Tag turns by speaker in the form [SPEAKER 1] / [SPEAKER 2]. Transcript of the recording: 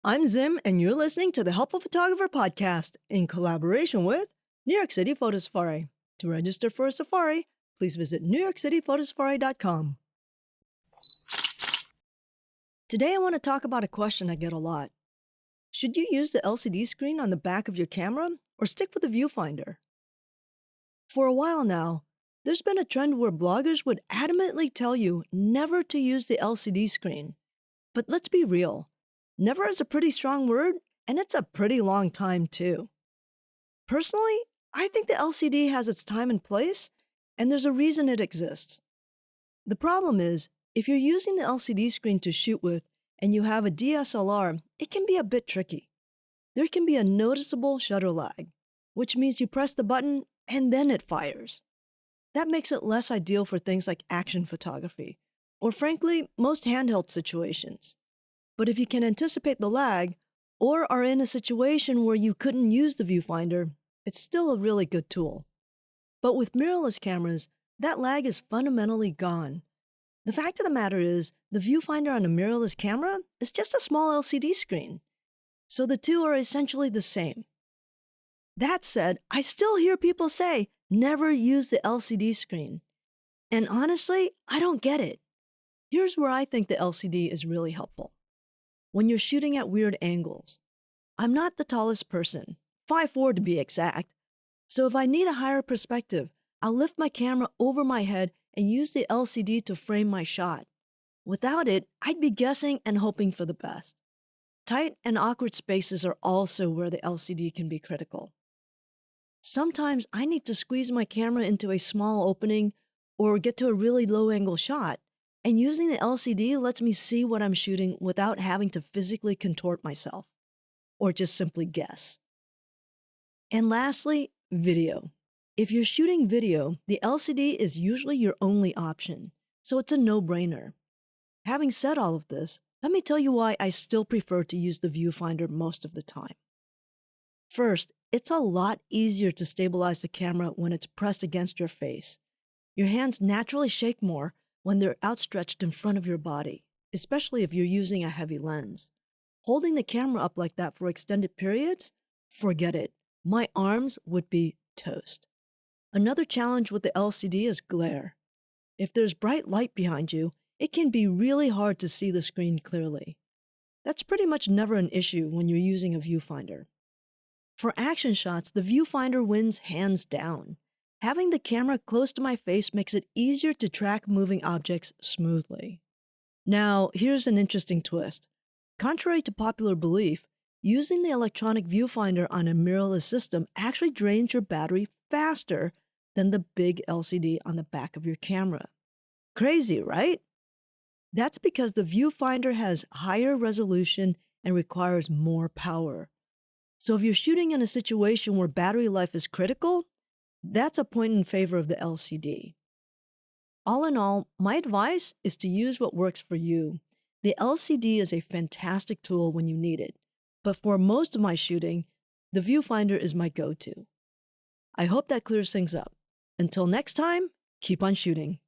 [SPEAKER 1] I'm Zim, and you're listening to the Helpful Photographer Podcast in collaboration with New York City Photo Safari. To register for a safari, please visit newyorkcityphotosafari.com. Today, I want to talk about a question I get a lot. Should you use the LCD screen on the back of your camera or stick with the viewfinder? For a while now, there's been a trend where bloggers would adamantly tell you never to use the LCD screen. But let's be real. Never is a pretty strong word, and it's a pretty long time too. Personally, I think the LCD has its time and place, and there's a reason it exists. The problem is, if you're using the LCD screen to shoot with and you have a DSLR, it can be a bit tricky. There can be a noticeable shutter lag, which means you press the button and then it fires. That makes it less ideal for things like action photography, or frankly, most handheld situations. But if you can anticipate the lag, or are in a situation where you couldn't use the viewfinder, it's still a really good tool. But with mirrorless cameras, that lag is fundamentally gone. The fact of the matter is, the viewfinder on a mirrorless camera is just a small LCD screen. So the two are essentially the same. That said, I still hear people say, never use the LCD screen. And honestly, I don't get it. Here's where I think the LCD is really helpful. When you're shooting at weird angles. I'm not the tallest person, 5'4" to be exact. So if I need a higher perspective, I'll lift my camera over my head and use the LCD to frame my shot. Without it, I'd be guessing and hoping for the best. Tight and awkward spaces are also where the LCD can be critical. Sometimes I need to squeeze my camera into a small opening or get to a really low-angle shot, and using the LCD lets me see what I'm shooting without having to physically contort myself, or just simply guess. And lastly, video. If you're shooting video, the LCD is usually your only option, so it's a no-brainer. Having said all of this, let me tell you why I still prefer to use the viewfinder most of the time. First, it's a lot easier to stabilize the camera when it's pressed against your face. Your hands naturally shake more when they're outstretched in front of your body, especially if you're using a heavy lens. Holding the camera up like that for extended periods? Forget it. My arms would be toast. Another challenge with the LCD is glare. If there's bright light behind you, it can be really hard to see the screen clearly. That's pretty much never an issue when you're using a viewfinder. For action shots, the viewfinder wins hands down. Having the camera close to my face makes it easier to track moving objects smoothly. Now, here's an interesting twist. Contrary to popular belief, using the electronic viewfinder on a mirrorless system actually drains your battery faster than the big LCD on the back of your camera. Crazy, right? That's because the viewfinder has higher resolution and requires more power. So if you're shooting in a situation where battery life is critical, that's a point in favor of the LCD. All in all, my advice is to use what works for you. The LCD is a fantastic tool when you need it, but for most of my shooting, the viewfinder is my go-to. I hope that clears things up. Until next time, keep on shooting.